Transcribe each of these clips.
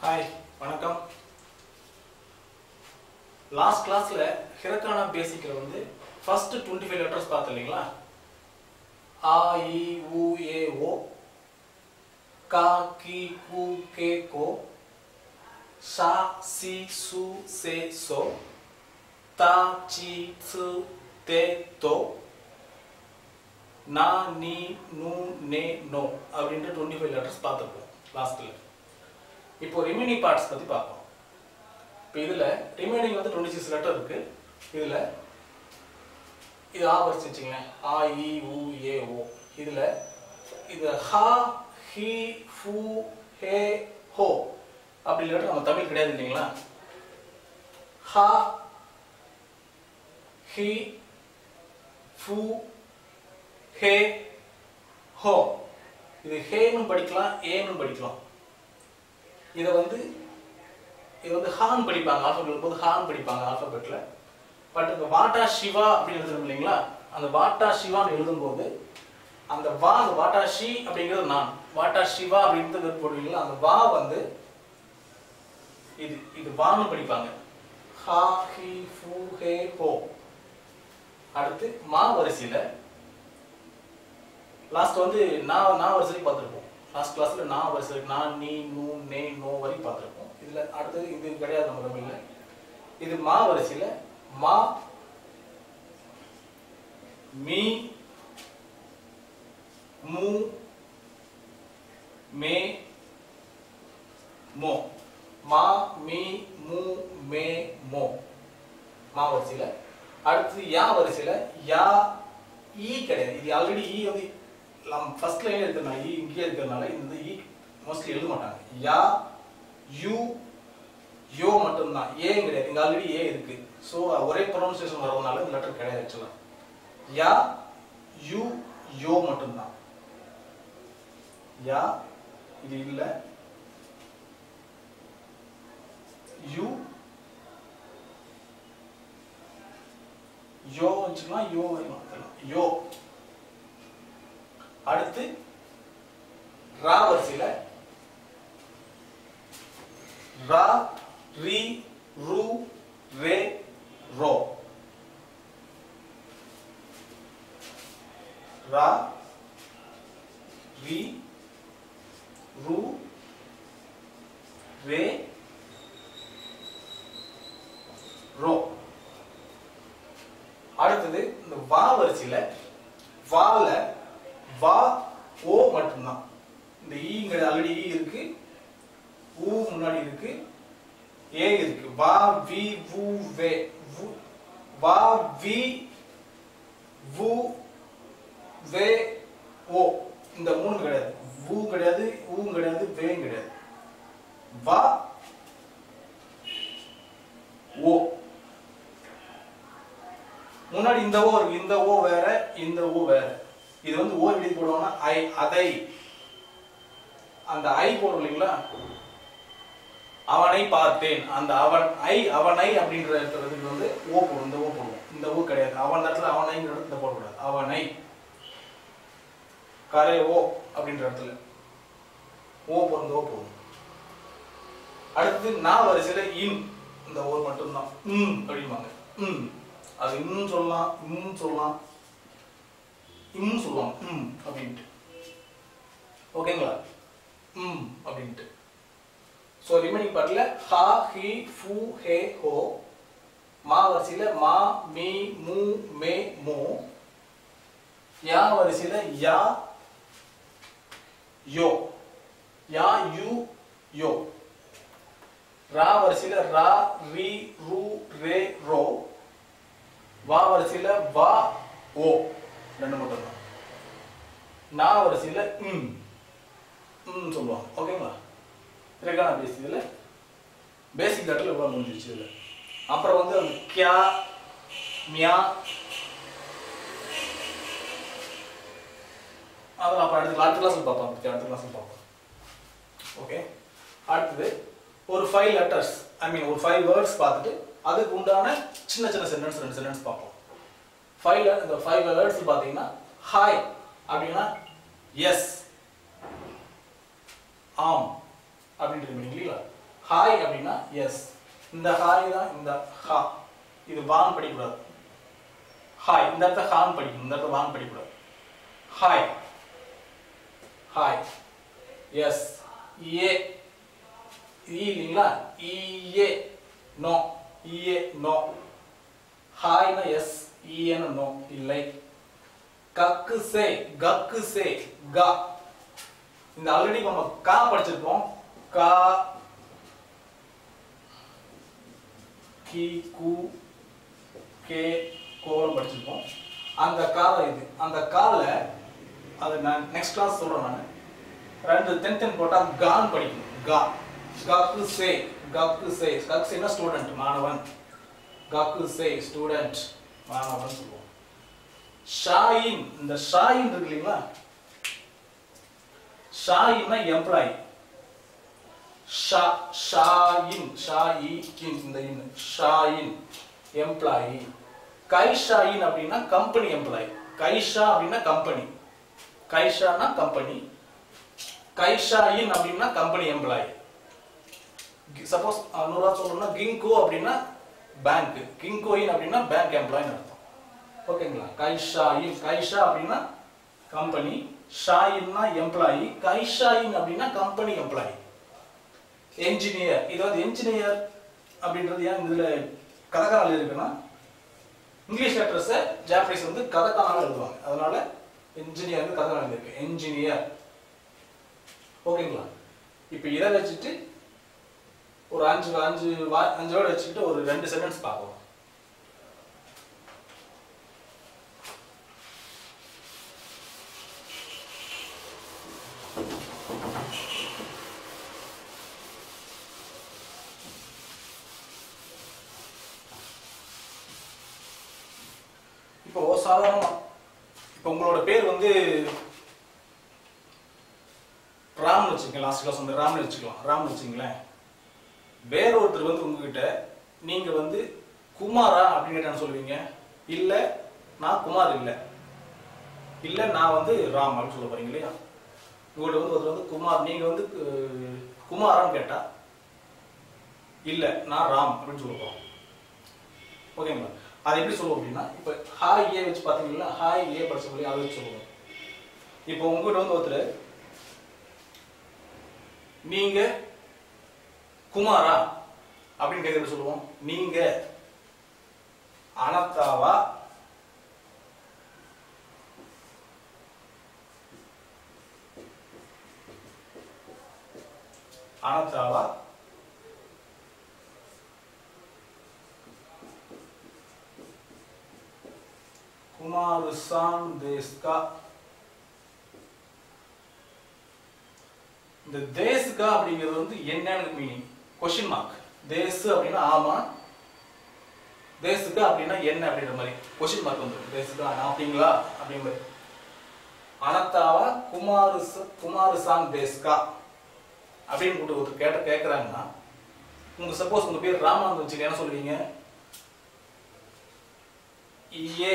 Hi, வணக்கம். Last classல ஹிரகானா பேசிக்ல வந்து first 25 letters பார்த்தீங்களா? ஆ இ உ ஏ ஓ கா கி கு கே கோ ஷா சி சு சே சோ தா சி து தே தோ நா நீ நு நே நோ அப்படின்ற 25 letters பார்த்திருப்போம் லாஸ்ட்ல. இப்போ ரிமைனிங் பார்ட்ஸ் பத்தி பார்ப்போம். இப்போ இதுல ரிமைனிங் வந்து 26 லெட்டர் இருக்கு. இதுல இது ஆ வரிசை வச்சுங்க. ஆ இ உ ஏ ஓ. இதுல இது ஹா ஹி ஃபு ஹே ஹோ அப்படி லெட்டர் நம்ம தமிழ் கிடையாது இல்லைங்களா? ஹா ஹி ஃபு ஹே ஹோ. இது ஹேனும் படிக்கலாம் ஏனும் படிக்கலாம். இதை வந்து ஹான் படிப்பாங்க ஆல்பபெட்ல போது ஹான் படிப்பாங்க ஆல்பபெட்ல. பட் இந்த வாட்டா சிவா அப்படின்னு எழுதுறோம் இல்லைங்களா? அந்த வாட்டா சிவான்னு எழுதும்போது அந்த வா வாட்டா ஷி அப்படிங்கிறது நான் வாட்டா சிவா அப்படின்றது போடுவீங்களா? அந்த வா வந்து இது வான்னு படிப்பாங்க. ஹா ஹி ஃபு ஹே ஹோ. அடுத்து மா வரிசையில லாஸ்ட் வந்து நான் வரிசையை பார்த்துருப்போம். லாஸ்ட் கிளாஸ்ல நான் வரிசை நான் நீ நூ நே நோ வரை பார்த்துருப்போம். இதுல அடுத்தது இது கிடையாது நம்ம தமிழ்ல. இது மா வரிசையில மா மீ மு மே மோ. மா மீ மு மே மோ மா வரிசையில. அடுத்து யா வரிசையில யா ஈ கிடையாது. இது ஆல்ரெடி ஈ வந்து ஃபர்ஸ்ட் லைன்ல இருக்கிறனால ஈ இங்கே இருக்கிறனால இந்த ஈ மோஸ்ட்லி எழுத மாட்டாங்க. யா யூ யோ மட்டும்தான். ஏ கிடையாது. இங்க ஆல்ரெடி ஏ இருக்கு. ஸோ ஒரே ப்ரொனன்சியேஷன் வரதுனால இந்த லெட்டர் கிடையாது ஆக்சுவலா. யா யூ யோ மட்டும்தான். யா இது இல்ல. யூ யோ வச்சுக்கலாம். யோ வரைக்கும் யோ. அடுத்து ரா வரிசையில ரா ரி ரு ரே ரோ. ரா ரி ரு ரே ரோ. அடுத்தது இந்த வா வரிசையில வால வா ஓ மட்டும்தான். இந்த ஈங்கிறது ஆல்ரெடி ஈ இருக்கு. ஊ முன்னாடி இருக்கு. ஏ இருக்கு. வா வி வு வே வா வி வு வே ஓ. இந்த மூணு கிடையாது. வு கிடையாது, ஊ கிடையாது, வே கிடையாது. வா ஓ. முன்னாடி இந்த ஓ இருக்கு. இந்த ஓ வேற, இந்த ஓ வேற. இது வந்து ஓ எப்படி போடுவாங்கன்னா ஐ அதை. அந்த ஐ போடும் இல்லைங்களா? அவனை பார்த்தேன். அந்த அவனை அப்படின்ற இடத்துக்கு வந்து ஓ போடும். இந்த ஓ போடுவோம். இந்த ஓ கிடையாது. அவன் இடத்துல அவனைங்கிற இடத்துல போடக்கூடாது. அவனை கரை ஓ அப்படின்ற இடத்துல ஓ போடுறது ஓ போடும். அடுத்து நான் வரிசையில இன் இந்த ஓ மட்டும்தான். அப்படிம்பாங்க. அது இன்னும் சொல்லலாம், இன்னும் சொல்லலாம், இன்னும் சொல்லுவாங்க அப்படின்ட்டு. ஓகேங்களா? அப்படின்ட்டு. ஸோ ரிமைனிங் பார்ட்ல ஹா ஹி ஃபு ஹே ஹோ. மா வரிசையில மா மீ மு மே மோ. யா வரிசையில யா யோ. யா யூ யோ. ரா வரிசையில ரா ரி ரு ரே ரோ. வா வரிசையில வா ஓ. ரெண்டு மட்டும் தான். நா வரிசையில சொல்லுவாங்க. ஓகேங்களா? ஹிரகானா பேசிக்ல பேசிக் லெட்டர்ல இவ்வளவு முடிஞ்சிருச்சு. இதுல அப்புறம் வந்து அந்த கியா மியா அதெல்லாம் அப்புறம் அடுத்த கிளாஸ்ல பார்ப்போம். அடுத்த கிளாஸ்ல பார்ப்போம். ஓகே. அடுத்தது ஒரு 5 லெட்டர்ஸ் ஒரு 5 வேர்ட்ஸ் பார்த்துட்டு அதுக்கு உண்டான சின்ன சின்ன சென்டென்ஸ் 2 சென்டென்ஸ் பார்ப்போம். இந்த 5 வேர்ட்ஸ் பார்த்தீங்கன்னா ஹாய் அப்படின்னா எஸ் ஆம் அப்படின்றது மீனிங் இல்லையா? ஹாய் அப்படின்னா எஸ். இந்த ஹாய் தான் இந்த ஹா. இது வான் படிக்கூடாது. ஹாய் இந்த இடத்துல ஹான் படிக்கணும், இந்த இடத்துல வான் படிக்கூடாது. ஹாய் ஹாய் எஸ். ஏ இல்லைங்களா? இஏ நோ. இஏ நோ. ஹாய்னா எஸ், இஏனா நோ இல்லை. கக்கு சே கக்கு சே கா. இந்த ஆல்ரெடி நம்ம கா படிச்சிருக்கோம். கா கி கு கே கோன்னு படிச்சிருக்கோம். அந்த கால இது அந்த கால அது நான் நெக்ஸ்ட் கிளாஸ் சொல்றேன். நான் ரெண்டு தென் போட்டா கான் படிக்கணும். கா கக்கு சே கக்கு சே. கக்கு சேனா ஸ்டூடெண்ட் மாணவன். கக்கு சே ஸ்டூடெண்ட் மாணவன் சொல்லுவோம். ஷாயின் இந்த ஷாயின் இருக்கு இல்லைங்களா? ஷாயின்னா எம்ப்ளாயி. ஷாயின் ஷாயின் இந்த இன் ஷாயின் எம்ப்ளாயி. கைஷாயின் அப்படின்னா கம்பெனி எம்ப்ளாயி. கைஷா அப்படின்னா கம்பெனி. கைஷானா கம்பெனி. கைஷாயின் அப்படின்னா கம்பெனி எம்ப்ளாயி. சப்போஸ் நூறா சொல்லணும்னா கிங்கோ அப்படின்னா பேங்க். கிங்கோயின் அப்படின்னா பேங்க் எம்ப்ளாயின்னு அர்த்தம். ஓகேங்களா? கைஷாயின் கைஷா அப்படின்னா கம்பெனி, ஷாயின்னா எம்ப்ளாயி, கைஷாயின் அப்படின்னா கம்பெனி எம்ப்ளாயி. என்ஜினியர் இது வந்து என்ஜினியர் அப்படின்றது ஏன் இதுல கதகால இருக்குன்னா இங்கிலீஷ் லெட்டர்ஸ் ஜாப்பனீஸ் வந்து கதகால எழுதுவாங்க. அதனால என்ஜினியர் கதகால இருக்கு. என்ஜினியர். ஓகேங்களா? இப்போ இதை வச்சுட்டு ஒரு அஞ்சு வேர்டு வச்சுக்கிட்டு ஒரு 2 சென்டென்ஸ் பார்ப்போம். இப்போ சாதாரணமா இப்போ உங்களோட பேர் வந்து ராம்னு வச்சுக்கோங்க. லாஸ்ட் கிளாஸ் வந்து ராம்னு வச்சுக்கலாம். ராம்னு வச்சுங்களேன். வேற ஒருத்தர் வந்து உங்ககிட்ட நீங்க வந்து குமாரா அப்படின்னு கேட்டான்னு சொல்லுவீங்க. இல்ல நான் குமார் இல்ல, இல்ல நான் வந்து ராம் அப்படின்னு சொல்ல போறீங்க இல்லையா? உங்கள்ட்ட வந்து ஒருத்தர் வந்து குமார், நீங்க வந்து குமாரான்னு கேட்டா இல்ல நான் ராம் அப்படின்னு சொல்ல போறோம். ஓகேங்களா? அதை எப்படி சொல்லுவோம் அப்படின்னா, இப்போ ஹாய் ஏ வச்சு பாத்தீங்கன்னா ஹாய் ஏ படிச்ச சொல்லி அதை வச்சு சொல்லுவோம். இப்போ உங்ககிட்ட வந்து ஒருத்தர் நீங்க குமாரா அப்படின்னு கேட்க எப்படி சொல்லுவோம்? நீங்க அனத்தாவா அனத்தாவா குமார்-சான் தேஸ்கா. இந்த தேஸ்கா அப்படிங்கிறது வந்து என்னன்னு மீனிங் கொஸ்டின் மார்க். தேசு அப்படின்னா ஆமா, தேசுக்கா அப்படின்னா என்ன அப்படின்ற மாதிரி கொஸ்டின் மார்க் வந்து தேசுக்கா அப்படிங்களா அப்படிங்கிற மாதிரி. அனத்தாவா குமார்-சான் தேஸ்கா அப்படின்னு ஒருத்தர் கேட்கறாங்கன்னா, உங்க சப்போஸ் உங்க பேர் ராமானந்த் வச்சுக்க என்ன சொல்லுவீங்க? ஏ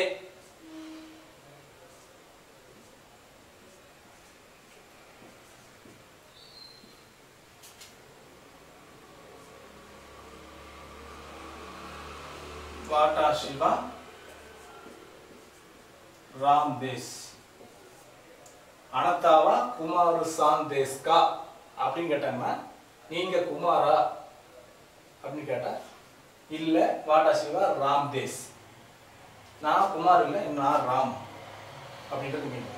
வாட்டா சிவா ராம் தேஸ். அனத்தாவா குமார்-சான் தேஸ்கா அப்படின்னு கேட்டாங்கன்னா, நீங்க குமாரா அப்படின்னு கேட்டா இல்ல வாட்டா சிவா ராம் தேஸ். நான் குமார் இல்ல நான் ராம் அப்படின்றது மீன்.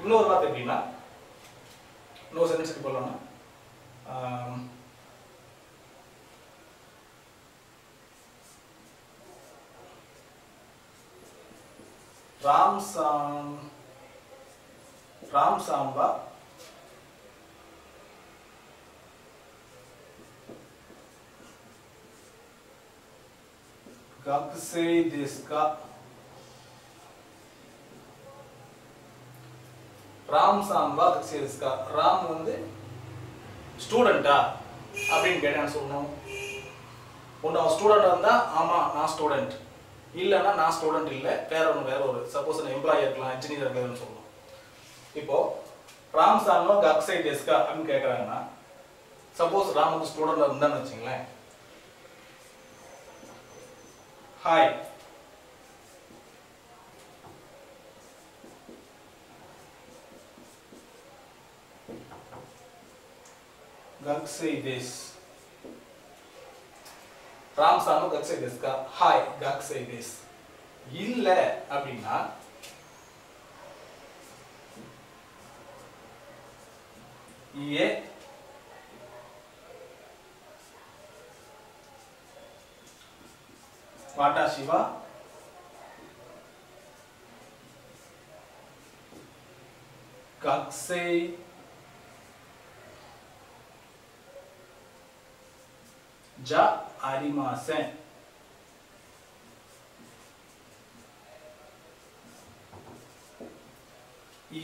இன்னொரு வார்த்தை எப்படின்னா, இன்னொரு சென்டென்ஸ்க்கு போடலாம்னா राम सांबा गक्से देश का राम सांबा गक्से देश का. राम வந்து ஸ்டூடெண்டா அப்படின்னு கேட்டா சொல்லணும். ஒன்னு ஸ்டூடெண்டா இருந்தா ஆமா நான் ஸ்டூடெண்ட், இல்லனா நான் ஸ்டூடெண்ட் இல்ல வேற ஒரு சப்போஸ் நான் எம்ப்ளாயி இருக்கலாம், இன்ஜினியர் இருக்கலாம்னு சொல்லணும். இப்போ ராம் சானோ கக்ஸை டெஸ்கா அப்படின்னு கேக்குறாங்கன்னா சப்போஸ் ராம் வந்து ஸ்டூடெண்டா இருந்தான்னு வச்சுங்களேன். ஹாய் गक से देश राम सानो गक से देश का हाय गक से देश இல்ல அப்படினா ये वाटाशी वा गक से जा आरिमासेन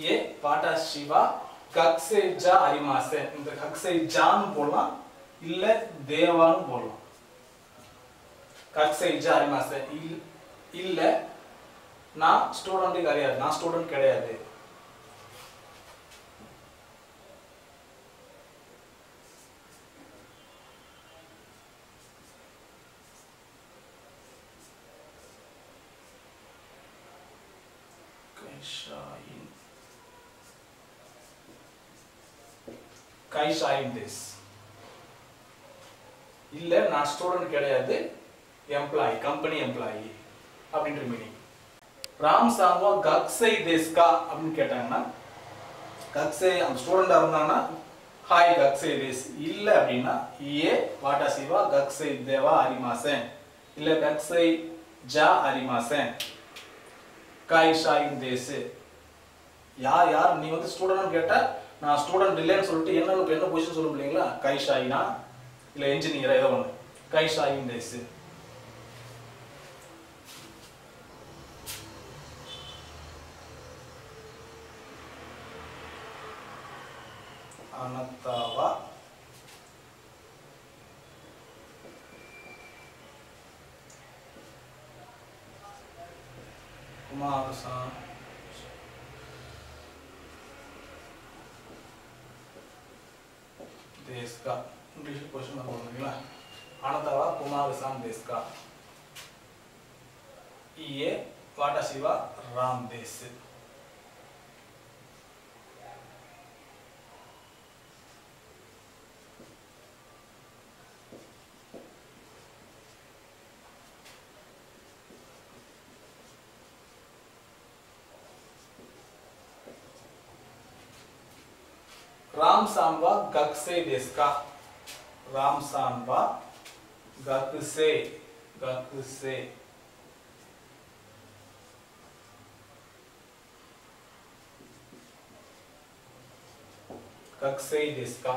ये पाटा शिवा गक से जा आरिमासेन இந்த गक से जान போடலாம் இல்ல தேவான்னு போடலாம். गक से जा आरिमासेन இல்ல நான் ஸ்டூடண்ட் கிடையாது, நான் ஸ்டூடண்ட் கிடையாது. கைஷாயின் தேஸ் இல்ல நான் ஸ்டூடண்ட் கிடையாது, எம்ப்ளாயி கம்பெனி எம்ப்ளாயி அப்படின்ற மீனிங். ராம் சாங்கோ கக்ஸை தேஸ்கா அப்படின்னு கேட்டாங்கன்னா கக்ஸை அந்த ஸ்டூடெண்டா இருந்தாங்கன்னா ஹாய் கக்ஸை தேஸ் இல்ல அப்படின்னா ஏ வாட்டா சிவா கக்ஸை தேவா அரிமாசன் இல்ல கக்ஸை ஜா அரிமாசன் கைஷாயின் தேஸ். யார் நீ வந்து ஸ்டூடெண்ட் கேட்டா நான் ஸ்டூடண்ட் இல்லைன்னு சொல்லிட்டு என்ன பொசிஷன் சொல்ல முடியுங்களா? கைஷாயினா இல்ல என்ஜினியரா ஏதோ ஒன்று கைஷாயின் தேஸ். அனத்தாவா குமாரசாமி देश का इंग्लिश क्वेश्चन में बोलूंगा अनंतवा कुमारसाम देश का ये वाटा शिवा राम देश. राम सांबा गक से देश का राम सांबा गक से गक से देश का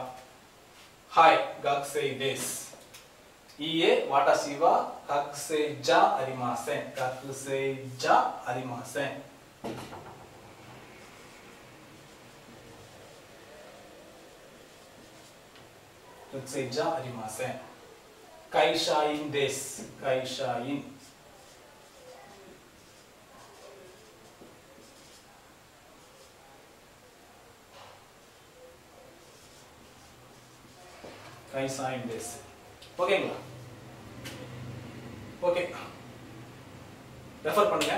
हाय गक से देश ये वाटा शिवा गक से जा अरिमासेन गक से जा अरिमासेन. से जा अरिमासेन கைஷாயின் தேஸ் கைஷாயின் கைஷாயின் தேஸ். ஓகேங்களா? ஓகே ரெஃபர் பண்ணுங்க.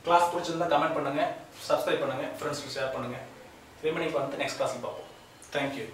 கிளாஸ் பிடிச்சிருந்தா கமெண்ட் பண்ணுங்க, சப்ஸ்கிரைப் பண்ணுங்க, ஃப்ரெண்ட்ஸ்க்கு ஷேர் பண்ணுங்க. ரிமைனிங் பார்த்து நெக்ஸ்ட் கிளாஸ்ல பார்ப்போம். Thank you.